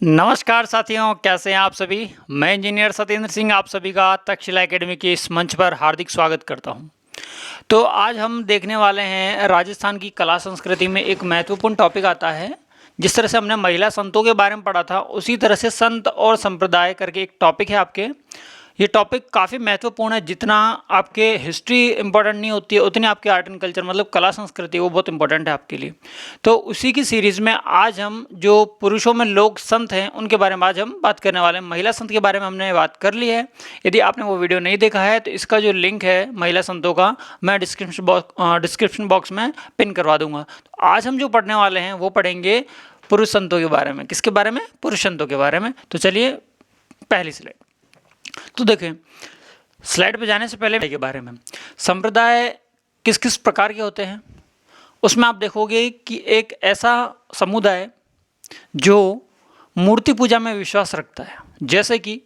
नमस्कार साथियों, कैसे हैं आप सभी। मैं इंजीनियर सत्येंद्र सिंह आप सभी का तक्षशिला एकेडमी के इस मंच पर हार्दिक स्वागत करता हूं। तो आज हम देखने वाले हैं राजस्थान की कला संस्कृति में एक महत्वपूर्ण टॉपिक आता है। जिस तरह से हमने महिला संतों के बारे में पढ़ा था, उसी तरह से संत और संप्रदाय करके एक टॉपिक है आपके। ये टॉपिक काफ़ी महत्वपूर्ण है। जितना आपके हिस्ट्री इंपॉर्टेंट नहीं होती है, उतनी आपके आर्ट एंड कल्चर मतलब कला संस्कृति वो बहुत इंपॉर्टेंट है आपके लिए। तो उसी की सीरीज़ में आज हम जो पुरुषों में लोग संत हैं उनके बारे में आज हम बात करने वाले हैं। महिला संत के बारे में हमने बात कर ली है। यदि आपने वो वीडियो नहीं देखा है तो इसका जो लिंक है महिला संतों का, मैं डिस्क्रिप्शन बॉक्स में पिन करवा दूंगा। तो आज हम जो पढ़ने वाले हैं वो पढ़ेंगे पुरुष संतों के बारे में। किसके बारे में? पुरुष संतों के बारे में। तो चलिए पहली स्लाइड। तो देखें, स्लाइड पे जाने से पहले के बारे में, संप्रदाय किस किस प्रकार के होते हैं उसमें आप देखोगे कि एक ऐसा समुदाय जो मूर्ति पूजा में विश्वास रखता है। जैसे कि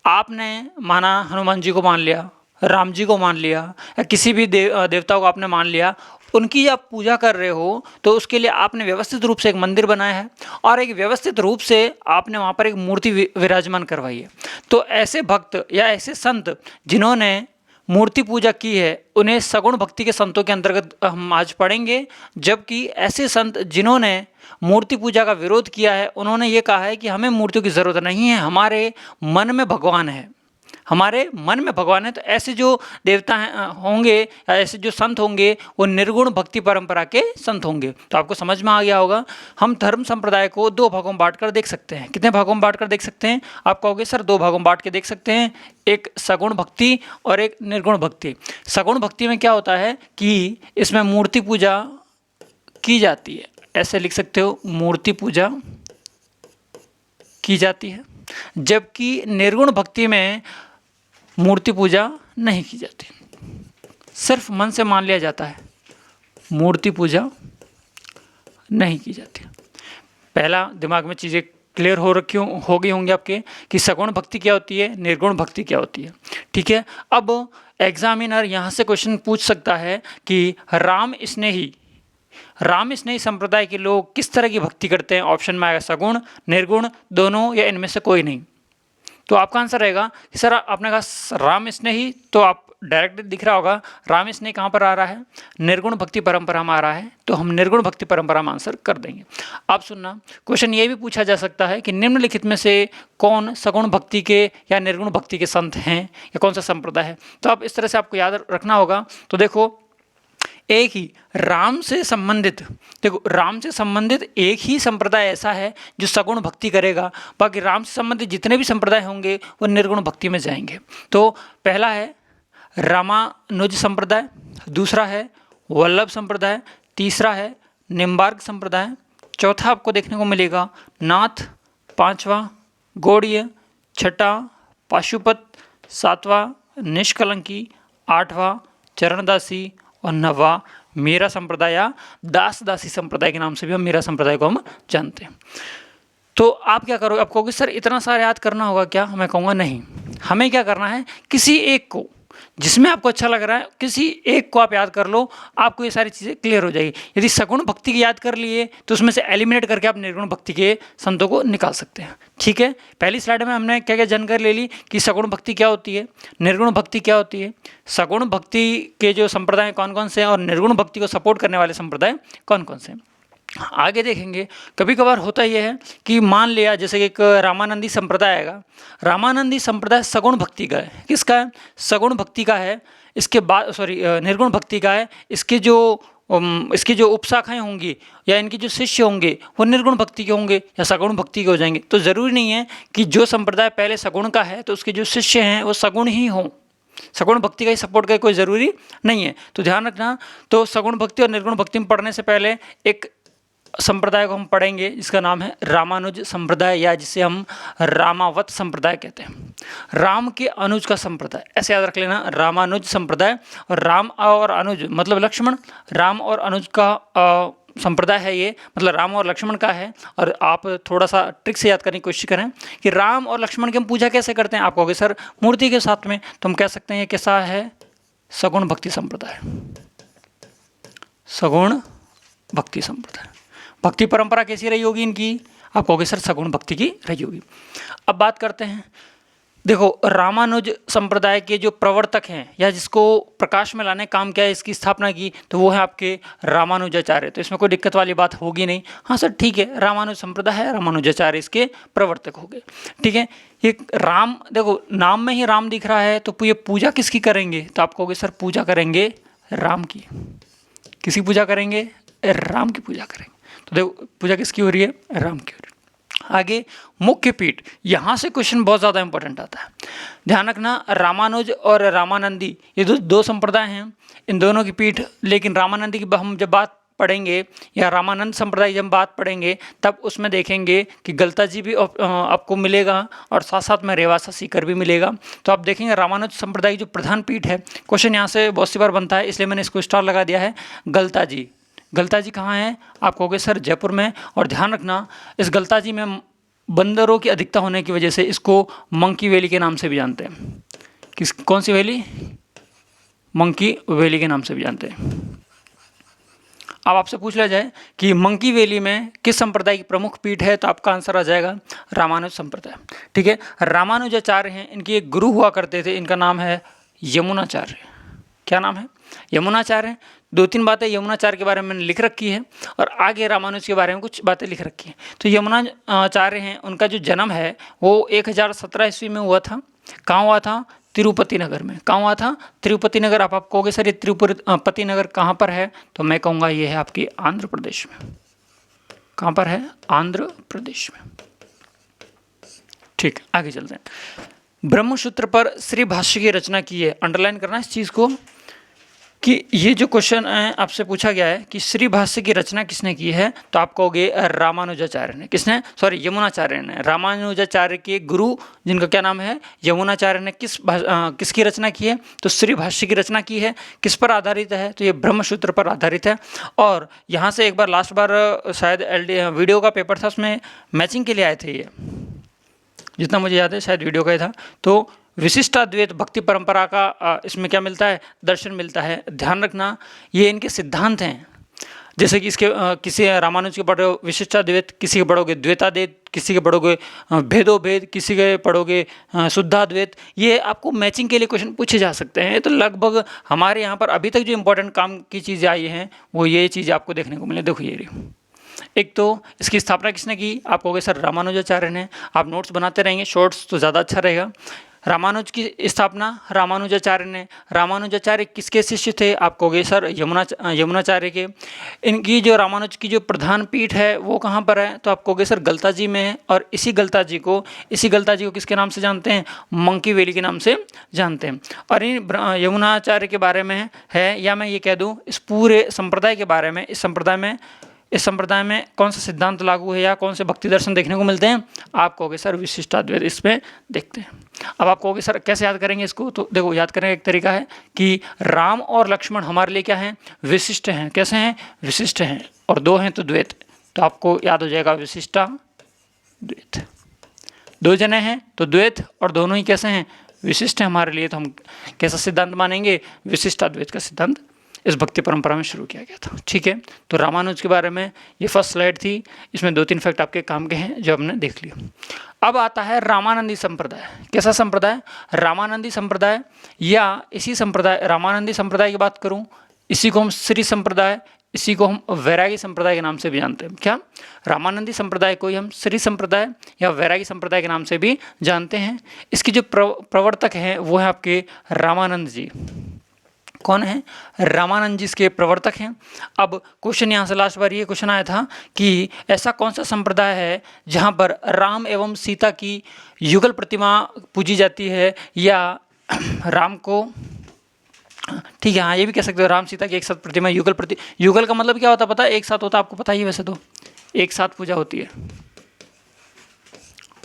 आपने माना हनुमान जी को मान लिया, राम जी को मान लिया, या किसी भी देवता को आपने मान लिया, उनकी आप पूजा कर रहे हो तो उसके लिए आपने व्यवस्थित रूप से एक मंदिर बनाया है और एक व्यवस्थित रूप से आपने वहाँ पर एक मूर्ति विराजमान करवाई है। तो ऐसे भक्त या ऐसे संत जिन्होंने मूर्ति पूजा की है उन्हें सगुण भक्ति के संतों के अंतर्गत हम आज पढ़ेंगे। जबकि ऐसे संत जिन्होंने मूर्ति पूजा का विरोध किया है, उन्होंने ये कहा है कि हमें मूर्तियों की ज़रूरत नहीं है, हमारे मन में भगवान है, हमारे मन में भगवान है। तो ऐसे जो देवता होंगे या ऐसे जो संत होंगे वो निर्गुण भक्ति परंपरा के संत होंगे। तो आपको समझ में आ गया होगा। हम धर्म संप्रदाय को दो भागों में बांट कर देख सकते हैं। कितने भागों में बांट कर देख सकते हैं? आप कहोगे सर दो भागों में बांट के देख सकते हैं, एक सगुण भक्ति और एक निर्गुण भक्ति। सगुण भक्ति में क्या होता है कि इसमें मूर्ति पूजा की जाती है। ऐसे लिख सकते हो, मूर्ति पूजा की जाती है। जबकि निर्गुण भक्ति में मूर्ति पूजा नहीं की जाती, सिर्फ मन से मान लिया जाता है, मूर्ति पूजा नहीं की जाती। पहला दिमाग में चीज़ें क्लियर हो गई होंगी आपके कि सगुण भक्ति क्या होती है, निर्गुण भक्ति क्या होती है। ठीक है। अब एग्जामिनर यहाँ से क्वेश्चन पूछ सकता है कि राम स्नेही संप्रदाय के लोग किस तरह की भक्ति करते हैं। ऑप्शन में आएगा सगुण, निर्गुण, दोनों, या इनमें से कोई नहीं। तो आपका आंसर रहेगा कि सर आपने कहा राम स्नेही, तो आप डायरेक्ट दिख रहा होगा राम स्नेही कहाँ पर आ रहा है, निर्गुण भक्ति परंपरा में आ रहा है। तो हम निर्गुण भक्ति परंपरा में आंसर कर देंगे। अब सुनना, क्वेश्चन ये भी पूछा जा सकता है कि निम्नलिखित में से कौन सगुण भक्ति के या निर्गुण भक्ति के संत हैं या कौन सा संप्रदाय है। तो अब इस तरह से आपको याद रखना होगा। तो देखो, एक ही राम से संबंधित एक ही संप्रदाय ऐसा है जो सगुण भक्ति करेगा। बाकी राम से संबंधित जितने भी संप्रदाय होंगे वो निर्गुण भक्ति में जाएंगे। तो पहला है रामानुज संप्रदाय, दूसरा है वल्लभ संप्रदाय, तीसरा है निम्बार्क संप्रदाय, चौथा आपको देखने को मिलेगा नाथ, पांचवा गौड़ीय, छठा पाशुपत, सातवां निष्कलंकी, आठवां चरणदासी और नवा मेरा संप्रदाय या दास दासी संप्रदाय के नाम से भी हम मेरा संप्रदाय को हम जानते हैं। तो आप क्या करोगे? आप कहोगे सर इतना सारा याद करना होगा क्या? मैं कहूँगा नहीं, हमें क्या करना है, किसी एक को जिसमें आपको अच्छा लग रहा है किसी एक को आप याद कर लो, आपको ये सारी चीज़ें क्लियर हो जाएगी। यदि सगुण भक्ति की याद कर लिए तो उसमें से एलिमिनेट करके आप निर्गुण भक्ति के संतों को निकाल सकते हैं। ठीक है। पहली स्लाइड में हमने क्या क्या जानकारी ले ली कि सगुण भक्ति क्या होती है, निर्गुण भक्ति क्या होती है, सगुण भक्ति के जो संप्रदाय कौन कौन से हैं और निर्गुण भक्ति को सपोर्ट करने वाले संप्रदाय कौन कौन से हैं। आगे देखेंगे। कभी कभार होता यह है कि मान लिया जैसे एक रामानंदी संप्रदाय आएगा। रामानंदी संप्रदाय सगुण भक्ति का है। किसका है? सगुण भक्ति का है। इसके बाद निर्गुण भक्ति का है। इसकी जो उपशाखाएं होंगी या इनके जो शिष्य होंगे वो निर्गुण भक्ति के होंगे या सगुण भक्ति के हो जाएंगे। तो ज़रूरी नहीं है कि जो संप्रदाय पहले सगुण का है तो उसके जो शिष्य हैं वो सगुण ही हों। सगुण भक्ति का ही सपोर्ट का कोई ज़रूरी नहीं है। तो ध्यान रखना। तो सगुण भक्ति और निर्गुण भक्ति में पढ़ने से पहले एक संप्रदाय को हम पढ़ेंगे जिसका नाम है रामानुज संप्रदाय, या जिसे हम रामावत संप्रदाय कहते हैं। राम के अनुज का संप्रदाय, ऐसे याद रख लेना, रामानुज संप्रदाय। और राम और अनुज मतलब लक्ष्मण, राम और अनुज का संप्रदाय है ये, मतलब राम और लक्ष्मण का है। और आप थोड़ा सा ट्रिक से याद करने की कोशिश करें कि राम और लक्ष्मण की हम पूजा कैसे करते हैं। आप कहोगे सर मूर्ति के साथ में, तो हम कह सकते हैं ये कैसा है, सगुण भक्ति संप्रदाय, सगुण भक्ति संप्रदाय। भक्ति परंपरा कैसी रही होगी इनकी? आप कहोगे सर सगुण भक्ति की रही होगी। अब बात करते हैं, देखो रामानुज संप्रदाय के जो प्रवर्तक हैं या जिसको प्रकाश में लाने काम किया है, इसकी स्थापना की, तो वो है आपके रामानुजाचार्य। तो इसमें कोई दिक्कत वाली बात होगी नहीं। हाँ सर ठीक है, रामानुज संप्रदाय है, रामानुजाचार्य इसके प्रवर्तक हो गए। ठीक है, ये राम, देखो नाम में ही राम दिख रहा है, तो ये पूजा किसकी करेंगे? तो आप कहोगे सर पूजा करेंगे राम की। किसकी पूजा करेंगे? राम की पूजा करेंगे। तो देखो पूजा किसकी हो रही है? राम की हो रही है। आगे मुख्य पीठ, यहाँ से क्वेश्चन बहुत ज़्यादा इंपॉर्टेंट आता है। ध्यान रखना, रामानुज और रामानंदी ये दो संप्रदाय हैं, इन दोनों की पीठ। लेकिन रामानंदी की हम जब बात पढ़ेंगे या रामानंद संप्रदाय जब बात पढ़ेंगे तब उसमें देखेंगे कि गलता जी भी आपको मिलेगा और साथ साथ में रेवासा सीकर भी मिलेगा। तो आप देखेंगे रामानुज संप्रदाय की जो प्रधान पीठ है, क्वेश्चन यहाँ से बहुत सी बार बनता है, इसलिए मैंने इसको स्टार लगा दिया है, गलता जी। गलता जी कहाँ है? आप कहोगे सर जयपुर में। और ध्यान रखना, इस गलता जी में बंदरों की अधिकता होने की वजह से इसको मंकी वैली के नाम से भी जानते हैं। कौन सी वैली? मंकी वैली के नाम से भी जानते हैं। अब आपसे पूछ लिया जाए कि मंकी वैली में किस संप्रदाय की प्रमुख पीठ है, तो आपका आंसर आ जाएगा रामानुज संप्रदाय। ठीक है, रामानुजाचार्य हैं, इनके एक गुरु हुआ करते थे, इनका नाम है यमुनाचार्य। क्या नाम है? यमुनाचार्य। 2-3 बातें यमुनाचार्य के बारे में मैंने लिख रखी है और आगे रामानुज के बारे में कुछ बातें लिख रखी हैं। तो यमुनाचार्य हैं, उनका जो जन्म है वो 1017 ईस्वी में हुआ था। कहाँ हुआ था? तिरुपति नगर में। कहाँ हुआ था? तिरुपति नगर। आप कहोगे सर ये तिरुपति नगर कहाँ पर है? तो मैं कहूँगा ये है आपकी आंध्र प्रदेश में। कहाँ पर है? आंध्र प्रदेश में। ठीक, आगे चलते हैं। ब्रह्मसूत्र पर श्री भाष्य की रचना की है। अंडरलाइन करना इस चीज़ को कि ये जो क्वेश्चन है आपसे पूछा गया है कि श्री भाष्य की रचना किसने की है, तो आप कहोगे रामानुजाचार्य ने। किसने? सॉरी, यमुनाचार्य ने। रामानुजाचार्य के गुरु जिनका क्या नाम है? यमुनाचार्य ने किसकी रचना की है? तो श्री भाष्य की रचना की है। किस पर आधारित है? तो ये ब्रह्मसूत्र पर आधारित है। और यहाँ से एक बार लास्ट बार शायद वीडियो का पेपर था, उसमें मैचिंग के लिए आए थे ये, जितना मुझे याद है शायद वीडियो का ही था। तो विशिष्टाद्वैत भक्ति परंपरा का इसमें क्या मिलता है? दर्शन मिलता है। ध्यान रखना, ये इनके सिद्धांत हैं। जैसे कि इसके किसी रामानुज के पढ़ो विशिष्टाद्वैत, किसी के पढ़ोगे द्वैताद्वैत, किसी के पढ़ोगे भेदोभेद, किसी के पढ़ोगे शुद्धाद्वैत। ये आपको मैचिंग के लिए क्वेश्चन पूछे जा सकते हैं। तो लगभग हमारे यहाँ पर अभी तक जो इंपॉर्टेंट काम की चीज़ें आई हैं वो ये चीज़ आपको देखने को मिले। देखो ये रही। एक तो इसकी स्थापना किसने की? आप कहोगे सर रामानुजाचार्य ने। आप नोट्स बनाते रहेंगे, शॉर्ट्स तो ज़्यादा अच्छा रहेगा। रामानुज की स्थापना रामानुजाचार्य ने। रामानुजाचार्य किसके शिष्य थे? आप कहोगे सर यमुनाचार्य के। इनकी जो रामानुज की जो प्रधान पीठ है वो कहाँ पर है? तो आप कहोगे सर गलता जी में है। और इसी गलता जी को किसके नाम से जानते हैं? मंकी वैली के नाम से जानते हैं। और इन यमुनाचार्य के बारे में है, या मैं ये कह दूँ इस पूरे संप्रदाय के बारे में, इस संप्रदाय में कौन सा सिद्धांत लागू है या कौन से भक्ति दर्शन देखने को मिलते हैं? आप कहोगे सर विशिष्टाद्वैत इसमें देखते हैं। अब आप कहोगे सर कैसे याद करेंगे इसको? तो देखो याद करने का एक तरीका है कि राम और लक्ष्मण हमारे लिए क्या हैं? विशिष्ट हैं। कैसे हैं? विशिष्ट हैं। और 2 हैं तो द्वैत। तो आपको याद हो जाएगा विशिष्टाद्वैत। 2 जने हैं तो द्वैत, और दोनों ही कैसे हैं? विशिष्ट हैं हमारे लिए। तो हम कैसा सिद्धांत मानेंगे? विशिष्टाद्वैत का सिद्धांत इस भक्ति परंपरा में शुरू किया गया था। ठीक है, तो रामानुज के बारे में ये फर्स्ट स्लाइड थी। इसमें 2-3 फैक्ट आपके काम के हैं जो हमने देख लिया। अब आता है रामानंदी संप्रदाय। कैसा संप्रदाय? रामानंदी संप्रदाय, या इसी संप्रदाय रामानंदी संप्रदाय की बात करूं, इसी को हम श्री संप्रदाय, इसी को हम वैरागी संप्रदाय के नाम से भी जानते हैं। क्या? रामानंदी संप्रदाय को ही हम श्री संप्रदाय या वैरागी संप्रदाय के नाम से भी जानते हैं। इसकी जो प्रवर्तक हैं वो है आपके रामानंद जी। कौन है? रामानंद जी इसके प्रवर्तक हैं। अब क्वेश्चन यहाँ से लास्ट बार ये क्वेश्चन आया था कि ऐसा कौन सा संप्रदाय है जहाँ पर राम एवं सीता की युगल प्रतिमा पूजी जाती है, या राम को, ठीक है हाँ ये भी कह सकते हो, राम सीता की एक साथ प्रतिमा युगल का मतलब क्या होता है पता है? एक साथ होता है, आपको पता ही है वैसे तो, एक साथ पूजा होती है।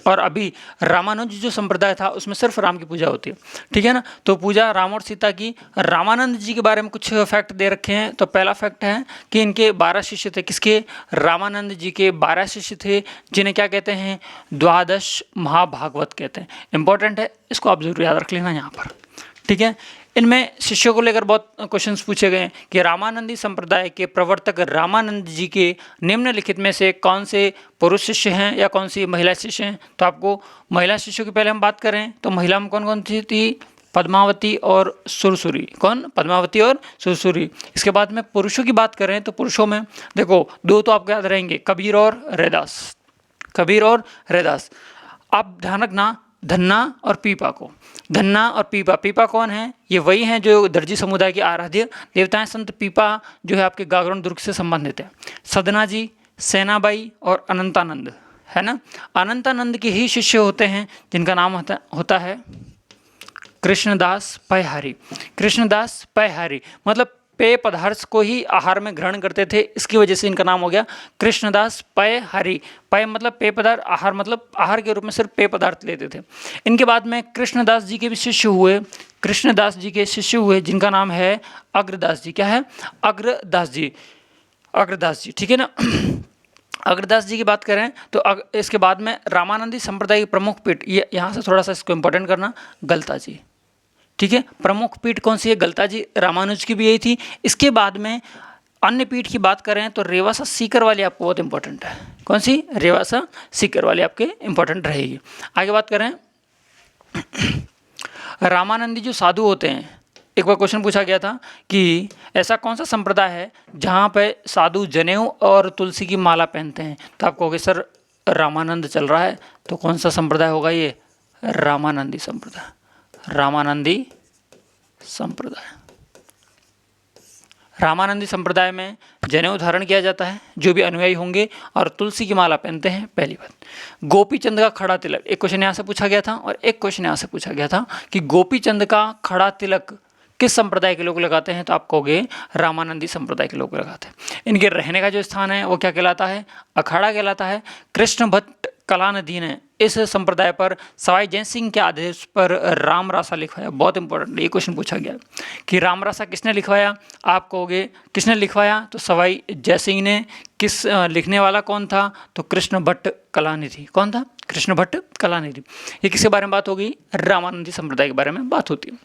और अभी रामानुज जो संप्रदाय था उसमें सिर्फ राम की पूजा होती है। ठीक है ना? तो पूजा राम और सीता की। रामानंद जी के बारे में कुछ फैक्ट दे रखे हैं। तो पहला फैक्ट है कि इनके 12 शिष्य थे। किसके? रामानंद जी के 12 शिष्य थे, जिन्हें क्या कहते हैं? द्वादश महाभागवत कहते हैं। इंपॉर्टेंट है, इसको आप जरूर याद रख लेना यहाँ पर। ठीक है, इनमें शिष्यों को लेकर बहुत क्वेश्चंस पूछे गए हैं कि रामानंदी संप्रदाय के प्रवर्तक रामानंद जी के निम्नलिखित में से कौन से पुरुष शिष्य हैं या कौन सी महिला शिष्य हैं। तो आपको महिला शिष्यों की पहले हम बात करें तो महिला में कौन कौन सी थी, पद्मावती और सुरसुरी। कौन, पद्मावती और सुरसुरी। इसके बाद में पुरुषों की बात करें तो पुरुषों में देखो दो तो आपको याद रहेंगे, कबीर और रैदास। कबीर और रैदास। आप ध्यान रखना धन्ना और पीपा को। धन्ना और पीपा, पीपा कौन है, ये वही हैं जो दर्जी समुदाय के आराध्य देवताएं। संत पीपा जो है आपके गागरण दुर्ग से संबंधित है। सदना जी, सेनाबाई और अनंतानंद, है ना। अनंतानंद के ही शिष्य होते हैं जिनका नाम होता है कृष्णदास पयहारी। कृष्णदास पयहारी मतलब पेय पदार्थ को ही आहार में ग्रहण करते थे, इसकी वजह से इनका नाम हो गया कृष्णदास पयहारी। पेय मतलब पेय पदार्थ, आहार मतलब आहार के रूप में सिर्फ पेय पदार्थ लेते थे। इनके बाद में कृष्णदास जी के भी शिष्य हुए। कृष्णदास जी के शिष्य हुए जिनका नाम है अग्रदास जी। क्या है, अग्रदास जी। अग्रदास जी, ठीक है ना। अग्रदास जी की बात करें तो इसके बाद में रामानंदी संप्रदाय की प्रमुख पीठ, ये यहाँ से थोड़ा सा इसको इम्पोर्टेंट करना, गलता जी। ठीक है, प्रमुख पीठ कौन सी है, गलता जी। रामानुज की भी यही थी। इसके बाद में अन्य पीठ की बात करें तो रेवासा सीकर वाली आपको बहुत इंपॉर्टेंट है। कौन सी, रेवासा सीकर वाली आपके इंपॉर्टेंट रहेगी। आगे बात करें रामानंदी जो साधु होते हैं, एक बार क्वेश्चन पूछा गया था कि ऐसा कौन सा संप्रदाय है जहाँ पे साधु जनेऊ और तुलसी की माला पहनते हैं। तो आप कहोगे सर रामानंद चल रहा है, तो कौन सा संप्रदाय होगा ये, रामानंदी संप्रदाय। रामानंदी संप्रदाय। रामानंदी संप्रदाय में जनेऊ धारण किया जाता है जो भी अनुयायी होंगे, और तुलसी की माला पहनते हैं। पहली बात। गोपीचंद का खड़ा तिलक, एक क्वेश्चन यहाँ से पूछा गया था और एक क्वेश्चन यहाँ से पूछा गया था कि गोपीचंद का खड़ा तिलक किस संप्रदाय के लोग लगाते हैं। तो आप कहोगे रामानंदी संप्रदाय के लोग लगाते हैं। इनके रहने का जो स्थान है वो क्या कहलाता है, अखाड़ा कहलाता है। कृष्ण भट्ट कलानिधि ने इस संप्रदाय पर सवाई जय सिंह के आदेश पर रामरासा लिखवाया। बहुत इंपॉर्टेंट ये क्वेश्चन पूछा गया कि रामरासा किसने लिखवाया। आप कहोगे किसने लिखवाया, तो सवाई जय सिंह ने। किस लिखने वाला कौन था, तो कृष्ण भट्ट कलानिधि। कौन था, कृष्ण भट्ट कलानिधि। ये किसके बारे में बात होगी, रामानंदी संप्रदाय के बारे में बात होती है।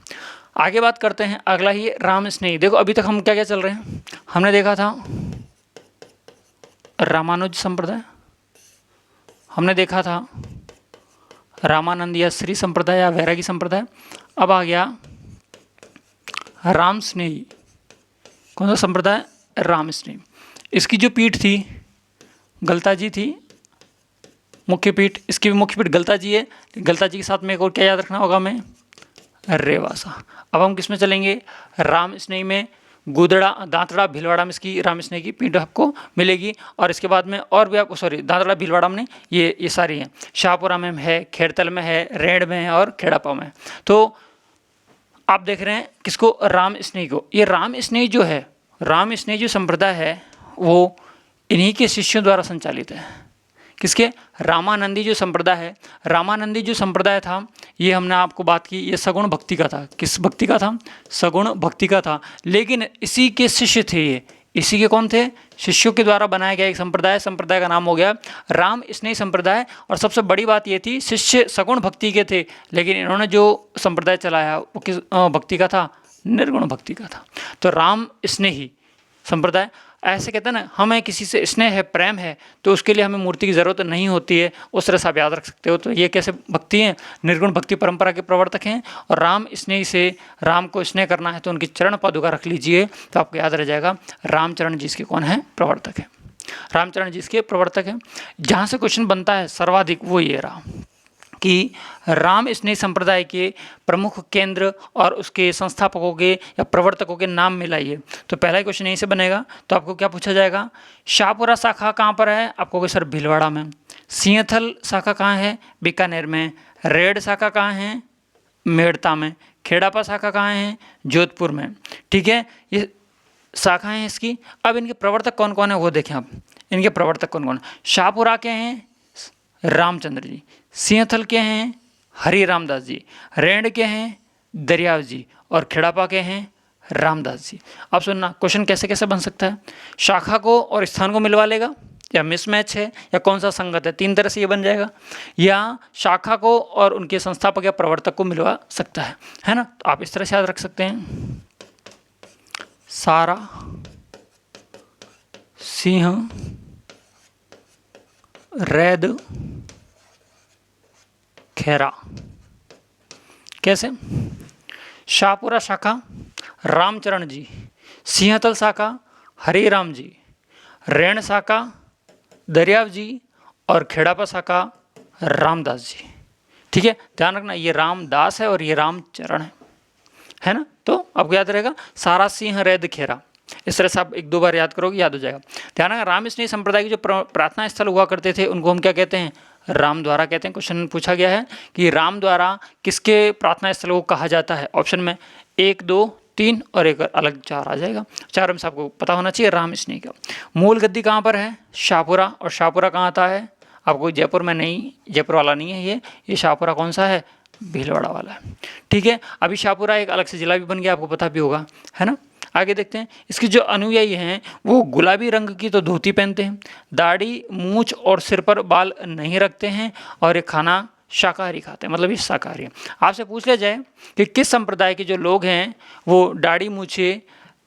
आगे बात करते हैं, अगला ही राम स्नेही। देखो अभी तक हम क्या क्या चल रहे हैं, हमने देखा था रामानुज संप्रदाय, हमने देखा था रामानंद या श्री संप्रदाय या वैरागी संप्रदाय। अब आ गया राम स्नेही। कौन सा संप्रदाय, राम स्नेही। इसकी जो पीठ थी गलता जी थी, मुख्य पीठ। इसकी भी मुख्य पीठ गलता जी है। गलता जी के साथ में एक और क्या याद रखना होगा हमें, रेवासा। अब हम किस में चलेंगे, राम स्नेही में। गुदड़ा, दांतड़ा, भीलवाड़ा में इसकी राम स्नेही की पीठ आपको मिलेगी। और इसके बाद में और भी आपको, सॉरी, दांतड़ा भीलवाड़ा में ये सारी हैं। शाहपुरा में है, खेड़तल में है, रेड़ में है और खेड़ापा में है। तो आप देख रहे हैं किसको, राम स्नेही को। ये राम स्नेही जो है, राम स्नेही जो संप्रदाय है वो इन्हीं के शिष्यों द्वारा संचालित है। किसके, रामानंदी जो संप्रदाय है। रामानंदी जो संप्रदाय था ये हमने आपको बात की, ये सगुण भक्ति का था। किस भक्ति का था, सगुण भक्ति का था। लेकिन इसी के शिष्य थे ये, इसी के कौन थे, शिष्यों के द्वारा बनाया गया एक संप्रदाय। संप्रदाय का नाम हो गया राम स्नेही संप्रदाय। और सबसे बड़ी बात ये थी, शिष्य सगुण भक्ति के थे, लेकिन इन्होंने जो संप्रदाय चलाया वो किस भक्ति का था, निर्गुण भक्ति का था। तो राम स्नेही संप्रदाय। ऐसे कहते हैं ना, हमें किसी से स्नेह है, प्रेम है, तो उसके लिए हमें मूर्ति की ज़रूरत नहीं होती है, उस तरह से आप याद रख सकते हो। तो ये कैसे भक्ति हैं, निर्गुण भक्ति परंपरा के प्रवर्तक हैं। और राम स्नेही से, राम को स्नेह करना है तो उनकी चरण पादुका रख लीजिए, तो आपको याद रह जाएगा रामचरण जी इसके कौन है, प्रवर्तक है। रामचरण जी इसके प्रवर्तक हैं। जहाँ से क्वेश्चन बनता है सर्वाधिक वो ये रहा कि राम स्नेही संप्रदाय के प्रमुख केंद्र और उसके संस्थापकों के या प्रवर्तकों के नाम मिलाइए। तो पहला ही क्वेश्चन यहीं से बनेगा। तो आपको क्या पूछा जाएगा, शाहपुरा शाखा कहाँ पर है, आपको कहोगे सर भीलवाड़ा में। सिंहथल शाखा कहाँ है, बीकानेर में। रेड शाखा कहाँ है, मेड़ता में। खेड़ापा शाखा कहाँ है, जोधपुर में। ठीक है, ये शाखाएँ हैं इसकी। अब इनके प्रवर्तक कौन कौन है वो देखें आप। इनके प्रवर्तक कौन कौन, शाहपुरा के हैं रामचंद्र जी, सिंहथल के हैं हरि रामदास जी, रेंड के हैं दरियाव जी, और खेड़ापा के हैं रामदास जी। अब सुनना, क्वेश्चन कैसे कैसे बन सकता है। शाखा को और स्थान को मिलवा लेगा, या मिसमैच है या कौन सा संगत है, 3 तरह से ये बन जाएगा। या शाखा को और उनके संस्थापक या प्रवर्तक को मिलवा सकता है ना। तो आप इस तरह से याद रख सकते हैं, सारा सिंह रैद खेरा। कैसे? शाहपुरा शाखा रामचरण जी, सिंहतल शाखा हरिराम जी, रैण शाखा दरियाव जी और खेड़ापा शाखा रामदास जी। ठीक है, ध्यान रखना ये रामदास है और ये रामचरण है ना। तो आपको याद रहेगा सारा सिंह रैद खेरा, इस तरह से आप 1-2 बार याद करोगे, याद हो जाएगा। ध्यान रखना राम स्नेही संप्रदाय के जो प्रार्थना स्थल हुआ करते थे उनको हम क्या कहते हैं? राम द्वारा कहते हैं। क्वेश्चन पूछा गया है कि राम द्वारा किसके प्रार्थना स्थल को कहा जाता है? ऑप्शन में 1, 2, 3 और एक अलग 4 आ जाएगा। 4 में से आपको पता होना चाहिए राम स्नेही का। मूल गद्दी कहाँ पर है? शाहपुरा। और शाहपुरा कहाँ आता है? आपको जयपुर में नहीं, जयपुर वाला नहीं है ये शाहपुरा कौन सा है? भीलवाड़ा वाला है। ठीक है, अभी शाहपुरा एक अलग से जिला भी बन गया, आपको पता भी होगा, है ना। आगे देखते हैं, इसके जो अनुयायी हैं वो गुलाबी रंग की तो धोती पहनते हैं, दाढ़ी मूछ और सिर पर बाल नहीं रखते हैं और ये खाना शाकाहारी खाते हैं, मतलब ये शाकाहारी है। आपसे पूछ लिया जाए कि किस संप्रदाय के जो लोग हैं वो दाढ़ी मूछे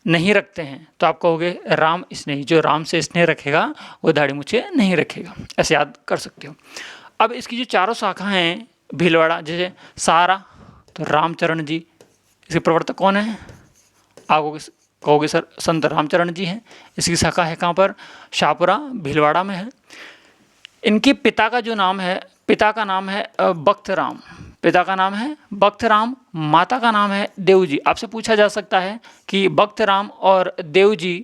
नहीं रखते हैं, तो आप कहोगे राम स्नेही। जो राम से स्नेह रखेगा वो दाढ़ी मूछे नहीं रखेगा, ऐसे याद कर सकते हो। अब इसकी जो चारों शाखा हैं भीलवाड़ा, जैसे सारा तो रामचरण जी, इसके प्रवर्तक कौन है? आप कहोगे सर संत रामचरण जी हैं। इसकी शाखा है कहाँ पर? शाहपुरा भीलवाड़ा में है। इनके पिता का जो नाम है, पिता का नाम है बख्तराम, पिता का नाम है बख्तराम, माता का नाम है देवजी। आपसे पूछा जा सकता है कि बख्तराम और देवजी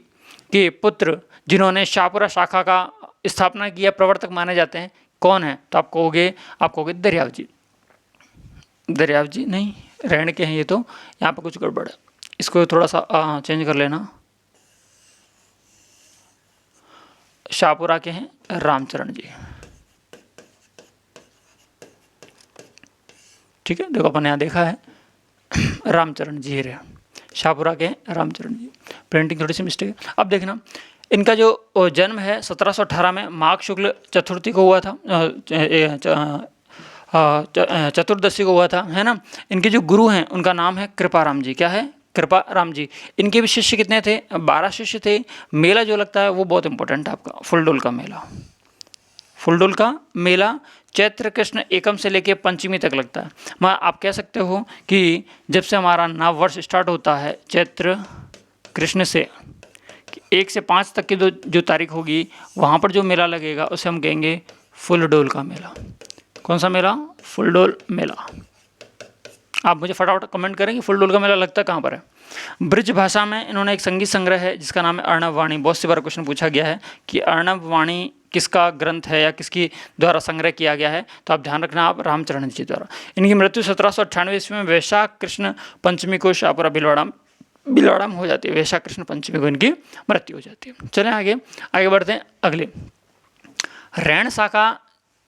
के पुत्र जिन्होंने शाहपुरा शाखा का स्थापना किया, प्रवर्तक माने जाते हैं, कौन है? तो आप कहोगे दरियाव जी। दरियाव जी नहीं, रैण के हैं ये, तो यहाँ पर कुछ गड़बड़ है, इसको थोड़ा सा चेंज कर लेना। शाहपुरा के हैं रामचरण जी। ठीक है, देखो अपन यहाँ देखा है रामचरण जी रहे, शाहपुरा के रामचरण जी, प्रिंटिंग थोड़ी सी मिस्टेक है। अब देखना इनका जो जन्म है 1718 में माघ शुक्ल चतुर्थी को हुआ था, चतुर्दशी को हुआ था, है ना। इनके जो गुरु हैं उनका नाम है कृपाराम जी। क्या है? कृपाराम जी। इनके भी शिष्य कितने थे? 12 शिष्य थे। मेला जो लगता है वो बहुत इंपॉर्टेंट है आपका, फुलडोल का मेला। फुलडोल का मेला चैत्र कृष्ण एकम से लेके पंचमी तक लगता है। मैं आप कह सकते हो कि जब से हमारा नव वर्ष स्टार्ट होता है चैत्र कृष्ण से 1 से 5 तक की जो तारीख होगी वहाँ पर जो मेला लगेगा उसे हम कहेंगे फुलडोल का मेला। कौन सा मेला? फुलडोल मेला। आप मुझे फटाफट कमेंट करें कि फुलडोल का मेला लगता कहाँ पर है। ब्रज भाषा में इन्होंने एक संगीत संग्रह है जिसका नाम है अर्णव वाणी। बहुत सी बार क्वेश्चन पूछा गया है कि अर्णव वाणी किसका ग्रंथ है या किसकी द्वारा संग्रह किया गया है, तो आप ध्यान रखना आप रामचरण जी द्वारा। इनकी मृत्यु 1798 ईस्वी में वैशाख कृष्ण पंचमी को शाहपुरा भीलवाड़ा में हो जाती है। वैशाख कृष्ण पंचमी को इनकी मृत्यु हो जाती है। चलें आगे बढ़ते हैं। अगले रैण शाखा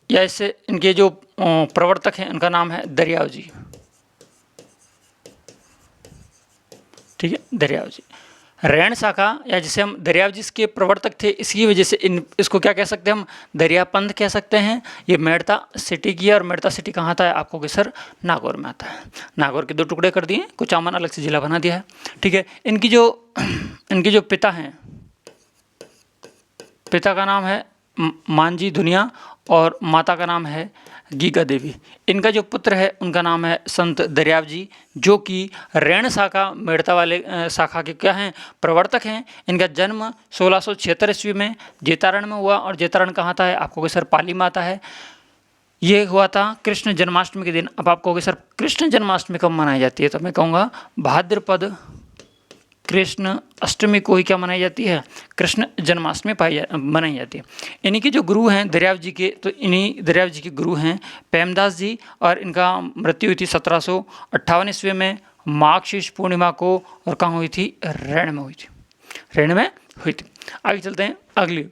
या इससे इनके जो प्रवर्तक हैं उनका नाम है दरियाव जी। ठीक है, दरियाव जी। रैण शाखा या जिसे हम दरियाव जी के प्रवर्तक थे, इसकी वजह से इसको क्या कह सकते हैं हम? दरियापंथ कह सकते हैं। ये मेड़ता सिटी की है और मेड़ता सिटी कहाँ आता है? आपको कि सर नागौर में आता है। नागौर के 2 टुकड़े कर दिए, कुचामन अलग से जिला बना दिया है। ठीक है, इनकी जो पिता हैं, पिता का नाम है मांझी दुनिया और माता का नाम है गीगा देवी। इनका जो पुत्र है उनका नाम है संत दरियाव जी, जो कि रैण शाखा मेड़ता वाले शाखा के क्या हैं? प्रवर्तक हैं। इनका जन्म 1676 ईस्वी में जेतारण में हुआ और जेतारण कहाँ था है? आपको सर पाली में आता है। ये हुआ था कृष्ण जन्माष्टमी के दिन। अब आप कहोगे सर कृष्ण जन्माष्टमी कब मनाई जाती है? तो मैं कहूँगा भाद्रपद कृष्ण अष्टमी को ही क्या मनाई जाती है? कृष्ण जन्माष्टमी मनाई जाती है। इन्हीं के जो गुरु हैं दरियाव जी के, तो इन्हीं दरियाव जी के गुरु हैं प्रेमदास जी और इनका मृत्यु हुई थी 1758 ईस्वी में माघ पूर्णिमा को। और कहाँ हुई थी? रैण में हुई थी। रैण में हुई थी। आगे चलते हैं अगली।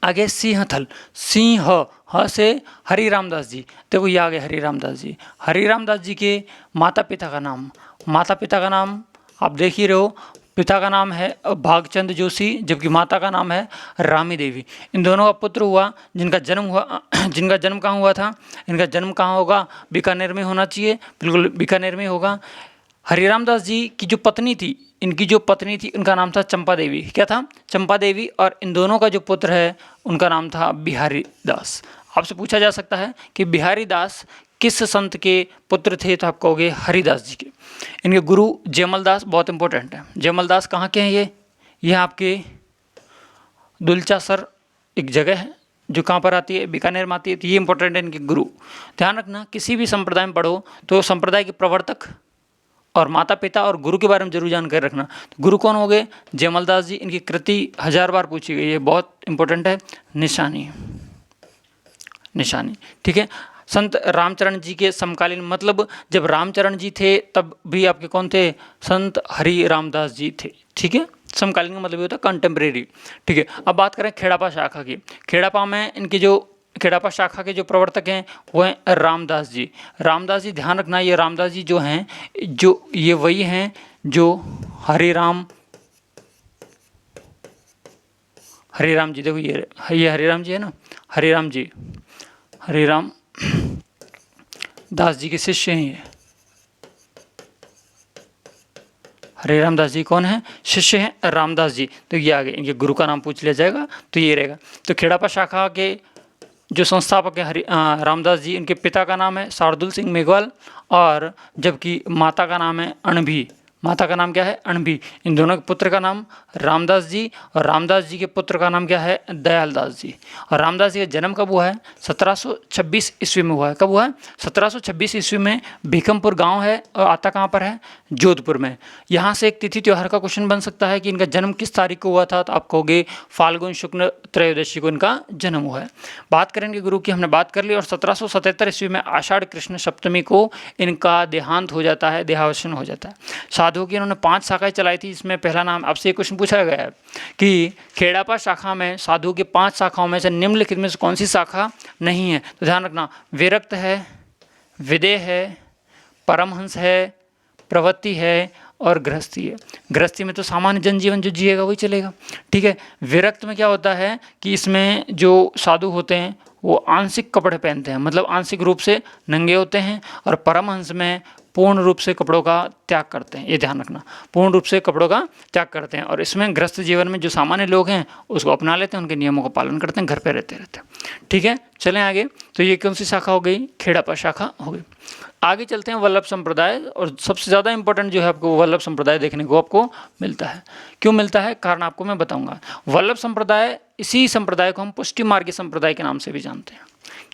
आगे सिंहथल, सिंह ह से हरिरामदास जी। देखो ये आ गए हरिरामदास जी। हरिरामदास जी के माता पिता का नाम आप देख ही रहे हो, पिता का नाम है भागचंद जोशी, जबकि माता का नाम है रामी देवी। इन दोनों का पुत्र हुआ, जिनका जन्म कहाँ हुआ था? इनका जन्म कहाँ होगा? बीकानेर में होना चाहिए, बिल्कुल बीकानेर में होगा। हरिराम दास जी की जो पत्नी थी, इनकी जो पत्नी थी उनका नाम था चंपा देवी। क्या था? चंपा देवी। और इन दोनों का जो पुत्र है उनका नाम था बिहारी दास। आपसे पूछा जा सकता है कि बिहारी दास किस संत के पुत्र थे? तो आप कहोगे हरिदास जी के। इनके गुरु जयमल दास, बहुत इंपॉर्टेंट है। जयमल दास कहाँ के हैं? ये आपके दुलचासर एक जगह है जो कहाँ पर आती है? बीकानेर में आती है। तो ये इंपॉर्टेंट है इनके गुरु। ध्यान रखना, किसी भी संप्रदाय में पढ़ो तो संप्रदाय के प्रवर्तक और माता पिता और गुरु के बारे में जरूर जानकारी रखना। तो गुरु कौन हो गए? जयमल दास जी। इनकी कृति 1000 बार पूछी गई है, बहुत इंपॉर्टेंट है। निशानी, ठीक है। संत रामचरण जी के समकालीन, मतलब जब रामचरण जी थे तब भी आपके कौन थे? संत हरि रामदास जी थे। ठीक है, समकालीन का मतलब ये होता है कंटेम्प्रेरी। ठीक है, अब बात करें खेड़ापा शाखा की। खेड़ापा में इनके जो खेड़ापा शाखा के जो प्रवर्तक हैं वो हैं रामदास जी। रामदास जी, ध्यान रखना, ये रामदास जी जो हैं, जो ये वही हैं जो हरिराम जी, देखो ये हरिराम जी है ना, हरिराम दास जी के शिष्य हैं ये। हरिराम दास जी कौन है? शिष्य हैं रामदास जी। तो ये आगे इनके गुरु का नाम पूछ लिया जाएगा तो ये रहेगा। तो खेड़ापा शाखा के जो संस्थापक है रामदास जी, इनके पिता का नाम है शार्दुल सिंह मेघवाल, और जबकि माता का नाम है अणभी। माता का नाम क्या है? अणभी। इन दोनों के पुत्र का नाम रामदास जी, और रामदास जी के पुत्र का नाम क्या है? दयाल दास जी। और रामदास जी का जन्म कब हुआ है? 1726 ईस्वी में हुआ है। कब हुआ है? 1726 ईस्वी में। भीकमपुर गांव है और आता कहाँ पर है? जोधपुर में। यहाँ से एक तिथि त्योहार का क्वेश्चन बन सकता है कि इनका जन्म किस तारीख को हुआ था? तो आप कहोगे फाल्गुन शुक्ल त्रयोदशी को इनका जन्म हुआ है। बात करेंगे गुरु की, हमने बात कर ली। और 1777 ईस्वी में आषाढ़ कृष्ण सप्तमी को इनका देहांत हो जाता है, देहावसान हो जाता है। साधु की इन्होंने 5 शाखाएं चलाई थी। इसमें पहला नाम, आपसे एक क्वेश्चन पूछा गया है कि खेड़ापा शाखा में साधु की 5 शाखाओं में से निम्नलिखित में से कौन सी शाखा नहीं है? तो ध्यान रखना, विरक्त है, विदेह है, परमहंस है, प्रवृत्ति है और गृहस्थी है। गृहस्थी में तो सामान्य जनजीवन जो जिएगा वही चलेगा। ठीक है। विरक्त में क्या होता है कि इसमें जो साधु होते हैं वो आंशिक कपड़े पहनते हैं, मतलब आंशिक रूप से नंगे होते हैं। और परमहंस में पूर्ण रूप से कपड़ों का त्याग करते हैं। ये ध्यान रखना, पूर्ण रूप से कपड़ों का त्याग करते हैं। और इसमें गृहस्थ जीवन में जो सामान्य लोग हैं उसको अपना लेते हैं, उनके नियमों का पालन करते हैं, घर पे रहते हैं। ठीक है, चलें आगे। तो ये कौन सी शाखा हो गई? खेड़ापा शाखा हो गई। आगे चलते हैं वल्लभ संप्रदाय। और सबसे ज़्यादा इंपॉर्टेंट जो है आपको वल्लभ संप्रदाय देखने को आपको मिलता है। क्यों मिलता है? कारण आपको मैं बताऊंगा। वल्लभ संप्रदाय, इसी संप्रदाय को हम पुष्टि मार्गी संप्रदाय के नाम से भी जानते हैं।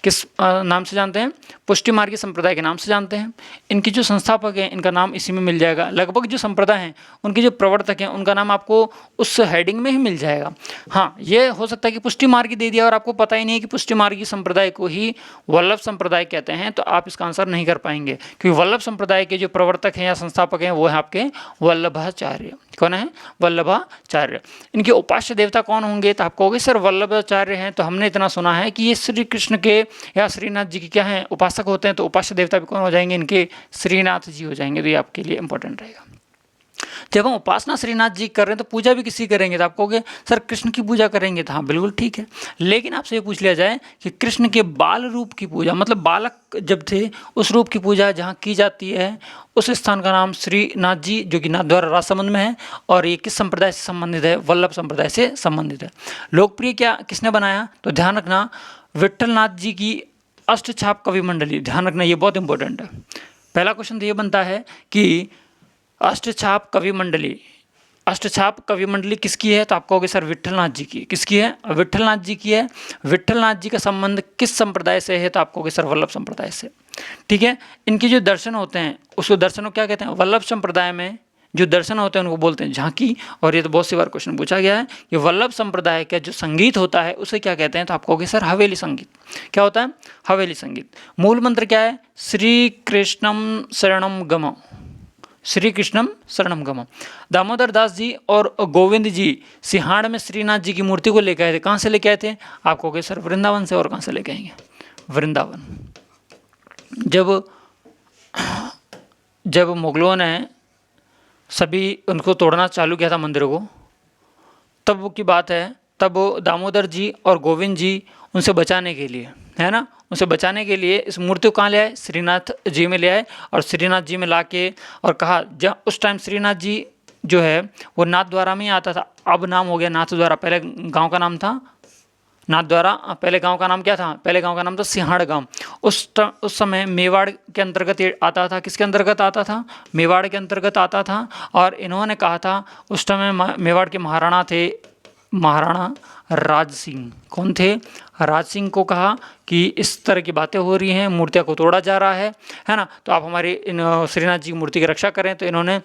किस नाम से जानते हैं? पुष्टि मार्गी संप्रदाय के नाम से जानते हैं। इनकी जो संस्थापक हैं इनका नाम इसी में मिल जाएगा। लगभग जो संप्रदाय हैं उनके जो प्रवर्तक हैं उनका नाम आपको उस हेडिंग में ही मिल जाएगा। हाँ, ये हो सकता है कि पुष्टि मार्गी दे दिया और आपको पता ही नहीं है कि पुष्टि मार्गी संप्रदाय को ही वल्लभ संप्रदाय कहते हैं, तो आप इसका आंसर नहीं कर पाएंगे। क्योंकि वल्लभ संप्रदाय के जो प्रवर्तक हैं या संस्थापक हैं वो है आपके वल्लभाचार्य। कौन है? वल्लभाचार्य। इनके उपास्य देवता कौन होंगे? तो आप कहोगे सर वल्लभाचार्य हैं तो हमने इतना सुना है कि ये श्री कृष्ण के या श्रीनाथ जी के क्या हैं? उपासक होते हैं। तो उपास्य देवता भी कौन हो जाएंगे? इनके श्रीनाथ जी हो जाएंगे। तो ये आपके लिए इंपॉर्टेंट रहेगा। जब हम उपासना श्रीनाथ जी कर रहे हैं तो पूजा भी किसी करेंगे? तो आप कहोगे सर कृष्ण की पूजा करेंगे। तो हाँ, बिल्कुल ठीक है। लेकिन आपसे ये पूछ लिया जाए कि कृष्ण के बाल रूप की पूजा, मतलब बालक जब थे उस रूप की पूजा जहाँ की जाती है उस स्थान का नाम श्रीनाथ जी, जो कि नाथद्वारा राजसमंद में है। और ये किस संप्रदाय से संबंधित है? वल्लभ संप्रदाय से संबंधित है। लोकप्रिय क्या किसने बनाया? तो ध्यान रखना, विट्ठलनाथ जी की अष्टछाप कवि मंडली। ध्यान रखना, ये बहुत इंपॉर्टेंट है। पहला क्वेश्चन तो ये बनता है कि अष्टछाप कवि मंडली, अष्टछाप कवि मंडली किसकी है? तो आप कहोगे सर विट्ठलनाथ जी की। किसकी है? विट्ठलनाथ जी की है। विट्ठलनाथ जी का संबंध किस संप्रदाय से है? तो आप कहोगे सर वल्लभ संप्रदाय से। ठीक है। इनके जो दर्शन होते हैं उसको दर्शनों क्या कहते हैं? वल्लभ संप्रदाय में जो दर्शन होते हैं उनको बोलते हैं झांकी। और ये तो बहुत सी बार क्वेश्चन पूछा गया है कि वल्लभ संप्रदाय का जो संगीत होता है उसे क्या कहते हैं? तो आप कहोगे सर हवेली संगीत। क्या होता है? हवेली संगीत। मूल मंत्र क्या है? श्री कृष्णम शरणम गम, श्री कृष्णम शरणम गम। दामोदर दास जी और गोविंद जी सिहाड़ में श्रीनाथ जी की मूर्ति को लेकर आए थे। कहाँ से लेके आए थे? आप कहोगे सर वृंदावन से। और कहाँ से लेके आएंगे? वृंदावन। जब मुगलों ने सभी उनको तोड़ना चालू किया था मंदिरों को, तब की बात है, तब दामोदर जी और गोविंद जी उनसे बचाने के लिए, है ना, उनसे बचाने के लिए इस मूर्ति को कहाँ ले आए, श्रीनाथ जी में ले आए। और श्रीनाथ जी में ला के और कहा, जब उस टाइम श्रीनाथ जी जो है वो नाथ द्वारा में ही आता था, अब नाम हो गया नाथ द्वारा, पहले गांव का नाम था नाथ द्वारा, पहले गांव का नाम क्या था, पहले गांव का नाम था सिंहाड़ गांव। उस समय मेवाड़ के अंतर्गत ये आता था, किसके अंतर्गत आता था, मेवाड़ के अंतर्गत आता था। और इन्होंने कहा था, उस समय मेवाड़ के महाराणा थे, महाराणा राज सिंह। कौन थे, राज सिंह को कहा कि इस तरह की बातें हो रही हैं, मूर्तियाँ को तोड़ा जा रहा है ना, तो आप हमारी इन श्रीनाथ जी की मूर्ति की रक्षा करें। तो इन्होंने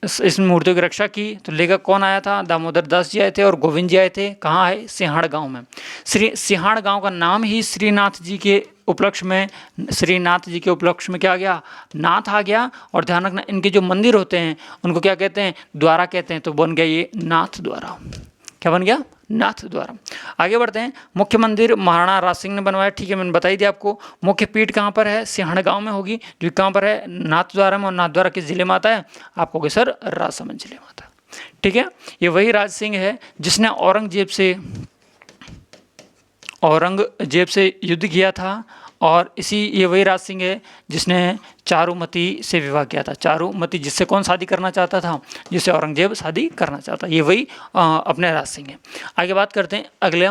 इस मूर्ति की रक्षा की। तो लेकर कौन आया था, दामोदर दास जी आए थे और गोविंद जी आए थे। कहाँ आए, सिंहाड़ गांव में। सिंहाड़ गांव का नाम ही श्रीनाथ जी के उपलक्ष्य में, श्रीनाथ जी के उपलक्ष्य में क्या आ गया, नाथ आ गया। और ध्यान रखना, इनके जो मंदिर होते हैं उनको क्या कहते हैं, द्वारा कहते हैं। तो बन गया ये नाथ द्वारा। क्या बन गया, नाथ द्वारा। आगे बढ़ते हैं। मुख्य मंदिर महाराणा राज सिंह ने बनवाया, ठीक है, मैंने बताई दिया आपको। मुख्य पीठ कहाँ पर है, सिंहाड़ गांव में होगी, जो कहाँ पर है, नाथ द्वारा में। और नाथ द्वारा किस जिले में आता है, आपको कहोगे सर राजसमंद जिले में आता है। ठीक है, ये वही राज सिंह है जिसने औरंगजेब से युद्ध किया था। और ये वही राज सिंह है जिसने चारुमती से विवाह किया था। चारुमती जिससे कौन शादी करना चाहता था, जिससे औरंगजेब शादी करना चाहता, ये वही अपने राज सिंह है। आगे बात करते हैं अगले।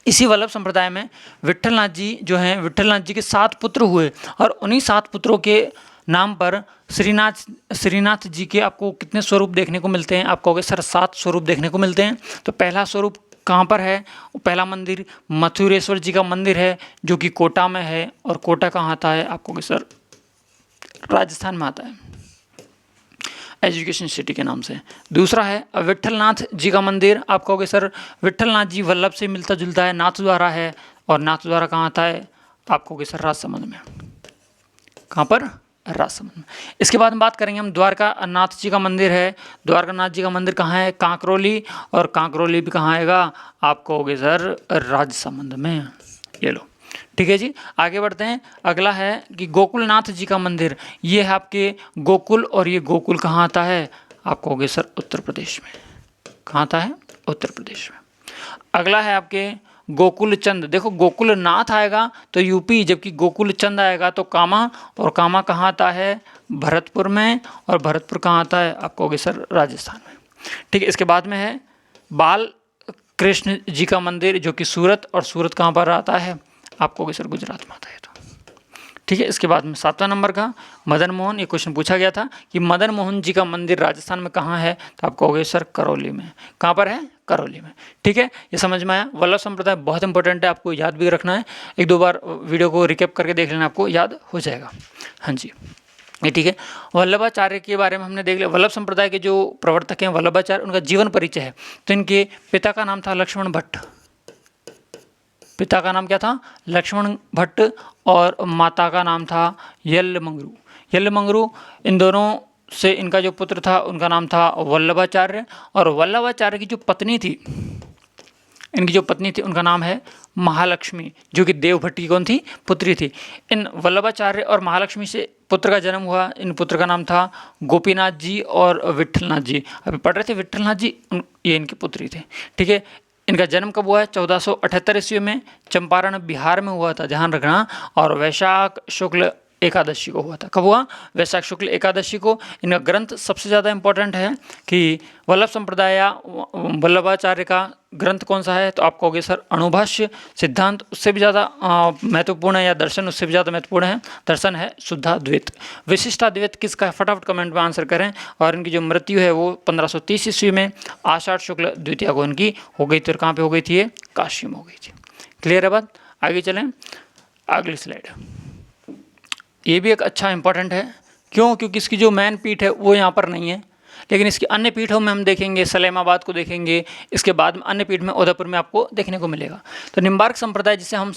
इसी वल्लभ संप्रदाय में विट्ठलनाथ जी जो हैं, विट्ठलनाथ जी के 7 पुत्र हुए। और उन्हीं 7 पुत्रों के नाम पर श्रीनाथ जी के आपको कितने स्वरूप देखने को मिलते हैं, आप कहोगे सर 7 स्वरूप देखने को मिलते हैं। तो पहला स्वरूप कहाँ पर है, पहला मंदिर मथुरेश्वर जी का मंदिर है, जो कि कोटा में है। और कोटा कहाँ आता है, आपको कहोगे सर राजस्थान में आता है, एजुकेशन सिटी के नाम से। दूसरा है विट्ठलनाथ जी का मंदिर, आप कहोगे सर विट्ठलनाथ जी वल्लभ से मिलता जुलता है, नाथ द्वारा है। और नाथ द्वारा कहाँ आता है, आप कहोगे सर राजसमंद में। कहाँ पर, राजसमंद में। इसके बाद हम बात करेंगे हम द्वारका नाथ जी का मंदिर है। द्वारका नाथ जी का मंदिर कहाँ है, कांकरोली। और कांकरोली भी कहाँ आएगा, आप कहोगे सर राजसमंद में। ये लो, ठीक है जी। आगे बढ़ते हैं। अगला है कि गोकुलनाथ जी का मंदिर, ये है आपके गोकुल। और ये गोकुल कहाँ आता है, आप कहोगे सर उत्तर प्रदेश में। कहाँ आता है, उत्तर प्रदेश में। अगला है आपके गोकुल चंद। देखो गोकुल नाथ आएगा तो यूपी, जबकि गोकुल चंद आएगा तो कामा। और कामा कहाँ आता है, भरतपुर में। और भरतपुर कहाँ आता है, आप कहोगे सर राजस्थान में। ठीक है, इसके बाद में है बाल कृष्ण जी का मंदिर, जो कि सूरत। और सूरत कहाँ पर आता है, आप कहोगे सर गुजरात में आता है। तो ठीक है, इसके बाद में 7वां नंबर का मदन मोहन। ये क्वेश्चन पूछा गया था कि मदन मोहन जी का मंदिर राजस्थान में कहाँ है, तो आप कहोगे सर करौली में। कहाँ पर है, करौली में। ठीक है, ये समझ में आया। वल्लभ संप्रदाय बहुत इंपॉर्टेंट है, आपको याद भी रखना है। 1-2 बार वीडियो को रिकेप करके देख लेना, आपको याद हो जाएगा। हाँ जी, ये ठीक है। वल्लभाचार्य के बारे में हमने देख लिया। वल्लभ संप्रदाय के जो प्रवर्तक हैं वल्लभाचार्य, उनका जीवन परिचय है। तो इनके पिता का नाम था लक्ष्मण भट्ट। पिता का नाम क्या था, लक्ष्मण भट्ट। और माता का नाम था यल्लमंगरू। यल्लमंगरू, इन दोनों से इनका जो पुत्र था उनका नाम था वल्लभाचार्य। और वल्लभाचार्य की जो पत्नी थी, इनकी जो पत्नी थी उनका नाम है महालक्ष्मी, जो कि देवभट्ट की कौन थी, पुत्री थी। इन वल्लभाचार्य और महालक्ष्मी से पुत्र का जन्म हुआ। इन पुत्र का नाम था गोपीनाथ जी और विट्ठलनाथ जी। अभी पढ़ रहे थे विट्ठलनाथ जी, ये इनकी पुत्री थे। ठीक है, इनका जन्म कब हुआ है, 1478 ईस्वी में चंपारण बिहार में हुआ था, ध्यान रखना। और वैशाख शुक्ल एकादशी को हुआ था। कब हुआ, वैशाख शुक्ल एकादशी को। इनका ग्रंथ सबसे ज़्यादा इंपॉर्टेंट है कि वल्लभ संप्रदाय या वल्लभाचार्य का ग्रंथ कौन सा है, तो आप कहोगे सर अणुभाष्य। सिद्धांत उससे भी ज़्यादा महत्वपूर्ण है, या दर्शन उससे भी ज़्यादा महत्वपूर्ण है। दर्शन है शुद्धाद्वैत। विशिष्टाद्वैत किसका है, फटाफट कमेंट में आंसर करें। और इनकी जो मृत्यु है वो 1530 ईस्वी में आषाढ़ शुक्ल द्वितीया को इनकी हो गई थी। और कहाँ पे हो गई थी, ये काशी में हो गई थी। क्लियर है बात, आगे चलें। अगली स्लाइड, ये भी एक अच्छा इंपॉर्टेंट है। क्यों, क्योंकि इसकी जो मैन पीठ है वो यहाँ पर नहीं है, लेकिन इसकी अन्य पीठों में हम देखेंगे, सलेमाबाद को देखेंगे। इसके बाद में अन्य पीठ में उदयपुर में आपको देखने को मिलेगा। तो निम्बार्क संप्रदाय, जिसे हम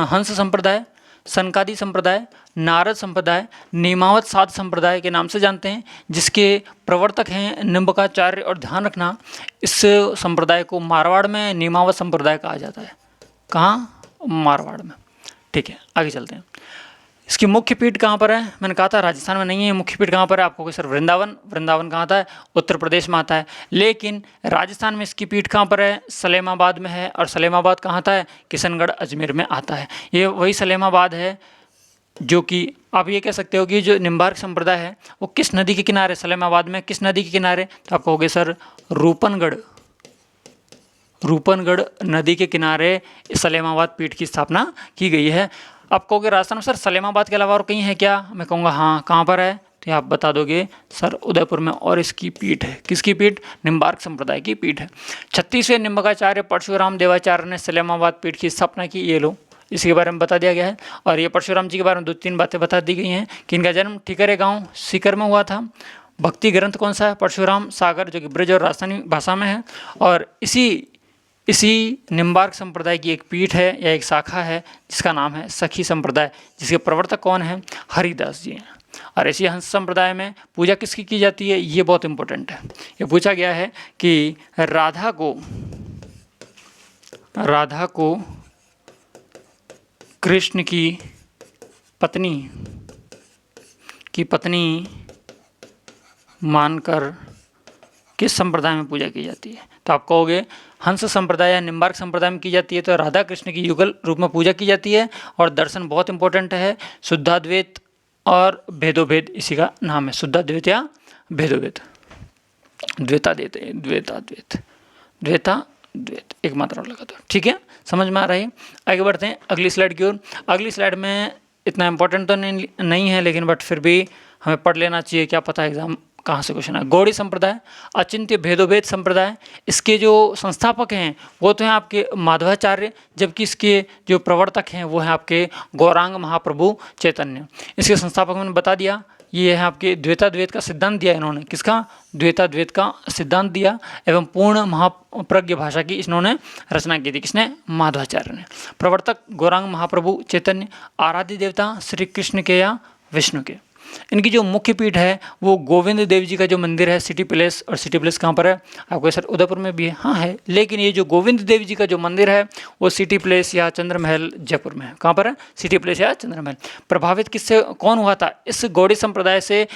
हंस संप्रदाय, सनकादि संप्रदाय, नारद संप्रदाय, नेमावत साध संप्रदाय के नाम से जानते हैं, जिसके प्रवर्तक हैं निम्बकाचार्य। और ध्यान रखना, इस संप्रदाय को मारवाड़ में नेमावत संप्रदाय कहा जाता है। कहाँ, मारवाड़ में। ठीक है, आगे चलते हैं। इसकी मुख्य पीठ कहाँ पर है? मैंने कहा था राजस्थान में नहीं है, मुख्य पीठ कहाँ पर है? आपको कहोगे सर वृंदावन। वृंदावन कहाँ आता है? उत्तर प्रदेश में आता है। लेकिन राजस्थान में इसकी पीठ कहाँ पर है? सलेमाबाद में है। और सलेमाबाद कहाँ आता है? किशनगढ़ अजमेर में आता है। ये वही सलेमाबाद है जो कि आप ये कह सकते हो कि जो निम्बार्क संप्रदाय है वो किस नदी के किनारे, सलेमाबाद में किस नदी के किनारे? तो आप कहोगे सर रूपनगढ़, रूपनगढ़ नदी के किनारे सलेमाबाद पीठ की स्थापना की गई है। आप कहोगे राजस्थान में सर सलेमाबाद के अलावा और कहीं है क्या? मैं कहूँगा हाँ। कहाँ पर है? तो आप बता दोगे सर उदयपुर में, और इसकी पीठ है। किसकी पीठ? निम्बार्क संप्रदाय की पीठ है। 36वें निम्बकाचार्य परशुराम देवाचार्य ने सलेमाबाद पीठ की स्थापना की। ये लो, इसके बारे में बता दिया गया है। और ये परशुराम जी के बारे में 2-3 बातें बता दी गई हैं कि इनका जन्म ठीकरे गांव सीकर में हुआ था। भक्ति ग्रंथ कौन सा है? परशुराम सागर, जो कि ब्रज और राजस्थानी भाषा में है। और इसी निम्बार्क संप्रदाय की एक पीठ है या एक शाखा है जिसका नाम है सखी संप्रदाय, जिसके प्रवर्तक कौन है? हरिदास जी हैं। और ऐसी हंस संप्रदाय में पूजा किसकी की जाती है? ये बहुत इंपॉर्टेंट है। ये पूछा गया है कि राधा को कृष्ण की पत्नी मानकर किस संप्रदाय में पूजा की जाती है? तो आप कहोगे हंस संप्रदाय या निम्बार्क संप्रदाय में की जाती है। तो राधा कृष्ण की युगल रूप में पूजा की जाती है। और दर्शन बहुत इंपॉर्टेंट है, शुद्धाद्वैत और भेदोभेद इसी का नाम है। शुद्धाद्वैत या भेदोभेद, द्वैताद्वैत एक मात्रा लगा दो। ठीक है, समझ में आ रहा है? आगे बढ़ते हैं अगली स्लाइड की ओर। अगली स्लाइड में इतना इंपॉर्टेंट तो नहीं है, लेकिन बट फिर भी हमें पढ़ लेना चाहिए, क्या पता एग्जाम कहाँ से क्वेश्चन है। गौड़ी संप्रदाय, अचिंत्य भेदोभेद संप्रदाय, इसके जो संस्थापक हैं वो तो हैं आपके माधवाचार्य, जबकि इसके जो प्रवर्तक हैं वो हैं आपके गौरांग महाप्रभु चैतन्य। इसके संस्थापक मैंने बता दिया, ये है आपके द्वैताद्वैत का सिद्धांत दिया इन्होंने। किसका? द्वैताद्वैत का सिद्धांत दिया एवं पूर्ण महाप्रज्ञ भाषा की इन्होंने रचना की थी। किसने? माधवाचार्य ने। प्रवर्तक गौरांग महाप्रभु चैतन्य। आराध्य देवता श्री कृष्ण के या विष्णु के। इनकी जो मुख्य पीठ है वो गोविंद देव जी का जो मंदिर है सिटी प्लेस, और सिटी प्लेस कहाँ पर है? आपको सर उदयपुर में भी है। हाँ है, लेकिन ये जो गोविंद देव जी का जो मंदिर है वो सिटी प्लेस या चंद्र महल जयपुर में है। कहाँ पर है? सिटी प्लेस या चंद्र महल। प्रभावित किससे कौन हुआ था? इस गौड़ी संप्रदाय से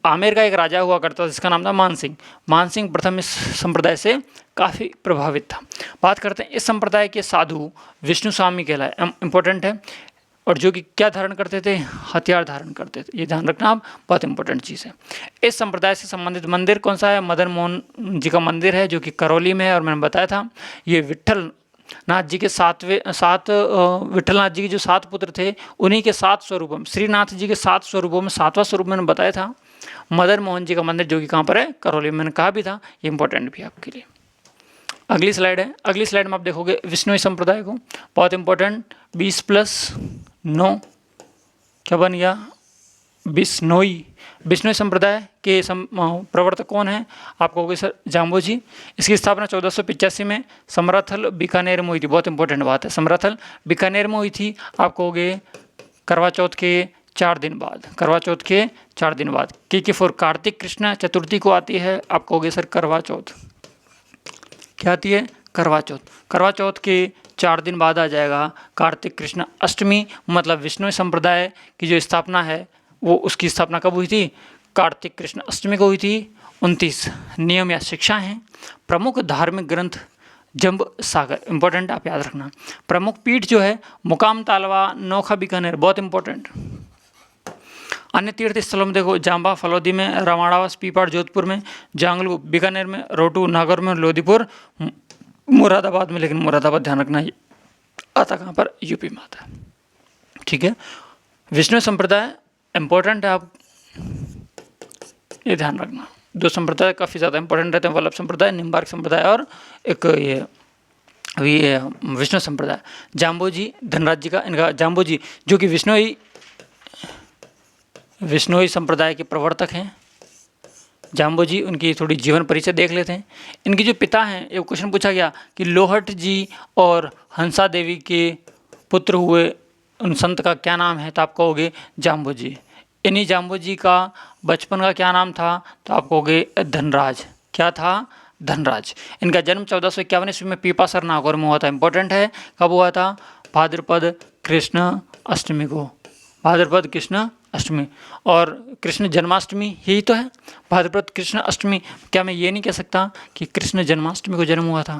आमेर का एक राजा हुआ करता था जिसका नाम था मानसिंह। मानसिंह प्रथम इस संप्रदाय से काफ़ी प्रभावित था। बात करते हैं इस संप्रदाय के साधु विष्णु स्वामी कहलाए, इंपॉर्टेंट है। और जो कि क्या धारण करते थे? हथियार धारण करते थे। ये ध्यान रखना आप, बहुत इंपॉर्टेंट चीज़ है। इस संप्रदाय से संबंधित मंदिर कौन सा है? मदन मोहन जी का मंदिर है जो कि करौली में है। और मैंने बताया था ये विट्ठल नाथ जी के विट्ठलनाथ जी के जो 7 पुत्र थे उन्हीं के 7 स्वरूपों में, श्रीनाथ जी के 7 स्वरूपों में 7वां स्वरूप मैंने बताया था मदन मोहन जी का मंदिर, जो कि कहाँ पर है? करौली में। मैंने कहा भी था, ये इंपॉर्टेंट भी है आपके लिए। अगली स्लाइड है। अगली स्लाइड में आप देखोगे विष्णोई संप्रदाय को, बहुत इंपॉर्टेंट। 20+9 क्या बन गया? बिश्नोई। बिश्नोई संप्रदाय के प्रवर्तक कौन है? आप कहोगे सर जाम्बोजी। इसकी स्थापना 1485 में समराथल बीकानेर में हुई थी। बहुत इंपॉर्टेंट बात है, समराथल बीकानेर में हुई थी। आप कहोगे करवा चौथ के 4 दिन बाद, करवा चौथ के 4 दिन बाद। के फोर कार्तिक कृष्ण चतुर्थी को आती है। आप कहोगे सर करवा चौथ क्या आती है? करवा चौथ। करवा चौथ के 4 दिन बाद आ जाएगा कार्तिक कृष्ण अष्टमी। मतलब विष्णु संप्रदाय की जो स्थापना है वो, उसकी स्थापना कब हुई थी? कार्तिक कृष्ण अष्टमी को हुई थी। 29 नियम या शिक्षा हैं। प्रमुख धार्मिक ग्रंथ जंब सागर, इंपॉर्टेंट आप याद रखना। प्रमुख पीठ जो है मुकाम तालवा नोखा बीकानेर, बहुत इंपॉर्टेंट। अन्य तीर्थ स्थलों में देखो जांबा फलौदी में, रामाड़ावास पीपाड़ जोधपुर में, जांगलू बीकानेर में, रोटू नागौर में, लोधीपुर मुरादाबाद में। लेकिन मुरादाबाद ध्यान रखना आता कहाँ पर? यूपी में आता है। ठीक है, विष्णु संप्रदाय इंपॉर्टेंट है, आप ये ध्यान रखना। 2 संप्रदाय काफ़ी ज़्यादा इंपॉर्टेंट रहते हैं, वल्लभ संप्रदाय, निम्बार्क संप्रदाय और एक ये विष्णु संप्रदाय। जाम्बोजी धनराज जी का, इनका जाम्बोजी जो कि विष्णोई संप्रदाय के प्रवर्तक हैं। जाम्बोजी, उनकी थोड़ी जीवन परिचय देख लेते हैं। इनके जो पिता हैं, एक क्वेश्चन पूछा गया कि लोहट जी और हंसा देवी के पुत्र हुए उन संत का क्या नाम है? तो आप कहोगे जाम्बोजी। इन्हीं जाम्बोजी का बचपन का क्या नाम था? तो आप कहोगे धनराज। क्या था? धनराज। इनका जन्म 1451 ईस्वी में पीपासर नागौर में हुआ था। इंपॉर्टेंट है, कब हुआ था? भाद्रपद कृष्ण अष्टमी को भाद्रपद कृष्ण अष्टमी। और कृष्ण जन्माष्टमी यही तो है, भाद्रपद कृष्ण अष्टमी। क्या मैं ये नहीं कह सकता कि कृष्ण जन्माष्टमी को जन्म हुआ था?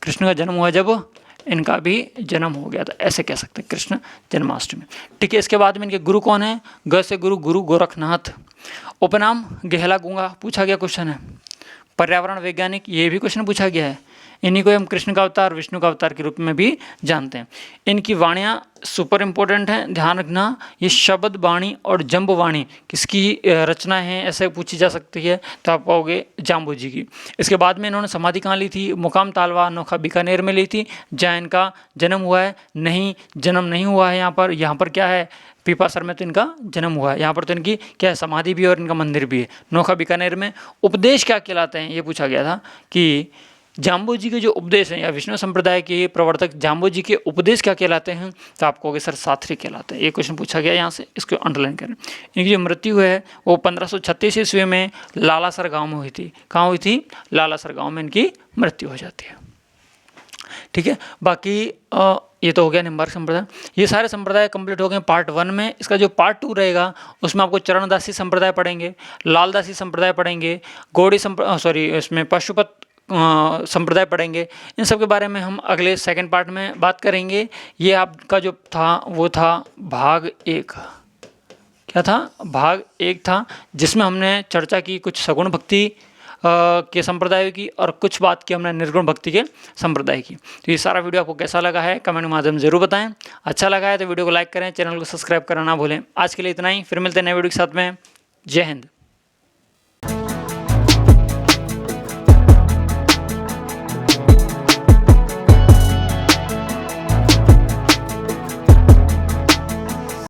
कृष्ण का जन्म हुआ जब इनका भी जन्म हो गया था, ऐसे कह सकते हैं कृष्ण जन्माष्टमी। ठीक है, इसके बाद में इनके गुरु कौन है? ग से गुरु गोरखनाथ। उपनाम गेहला गूंगा पूछा गया क्वेश्चन है। पर्यावरण वैज्ञानिक, ये भी क्वेश्चन पूछा गया है। इन्हीं को हम कृष्ण का अवतार, विष्णु का अवतार के रूप में भी जानते हैं। इनकी वाणियाँ सुपर इम्पोर्टेंट हैं, ध्यान रखना। ये शब्द वाणी और जंब वाणी किसकी रचना है, ऐसे पूछी जा सकती है, तो आप कहोगे जाम्बू जी की। इसके बाद में इन्होंने समाधि कहाँ ली थी? मुकाम तालवा नोखा बीकानेर में ली थी। जहाँ इनका जन्म हुआ है? नहीं, जन्म नहीं हुआ है यहाँ पर। यहाँ पर क्या है? पीपासर में तो इनका जन्म हुआ है। यहाँ पर तो इनकी क्या है? समाधि भी और इनका मंदिर भी है, नोखा बीकानेर में। उपदेश क्या कहलाते हैं, ये पूछा गया था कि जाम्बू जी के जो उपदेश हैं, या विष्णु संप्रदाय के प्रवर्तक जाम्बू जी के उपदेश क्या कहलाते हैं? तो आप कहोगे सर साथरी कहलाते हैं। ये क्वेश्चन पूछा गया यहाँ से, इसको अंडरलाइन करें। इनकी जो मृत्यु है वो 1536 ईस्वी में लालासर गांव में हुई थी। कहाँ हुई थी? लालासर गांव में इनकी मृत्यु हो जाती है। ठीक है, बाकी ये तो हो गया निम्बार्क संप्रदाय। ये सारे संप्रदाय कंप्लीट हो गए पार्ट 1 में। इसका जो पार्ट 2 रहेगा उसमें आपको चरणदासी संप्रदाय पढ़ेंगे, लालदासी संप्रदाय पढ़ेंगे, गौड़ी इसमें पशुपत संप्रदाय पढ़ेंगे। इन सब के बारे में हम अगले सेकंड पार्ट में बात करेंगे। ये आपका जो था वो था भाग 1। क्या था? भाग 1 था, जिसमें हमने चर्चा की कुछ सगुण भक्ति के संप्रदाय की और कुछ बात की हमने निर्गुण भक्ति के संप्रदाय की। तो ये सारा वीडियो आपको कैसा लगा है कमेंट के माध्यम से जरूर बताएं। अच्छा लगा है तो वीडियो को लाइक करें, चैनल को सब्सक्राइब करना ना भूलें। आज के लिए इतना ही, फिर मिलते हैं नए वीडियो के साथ में। जय हिंद।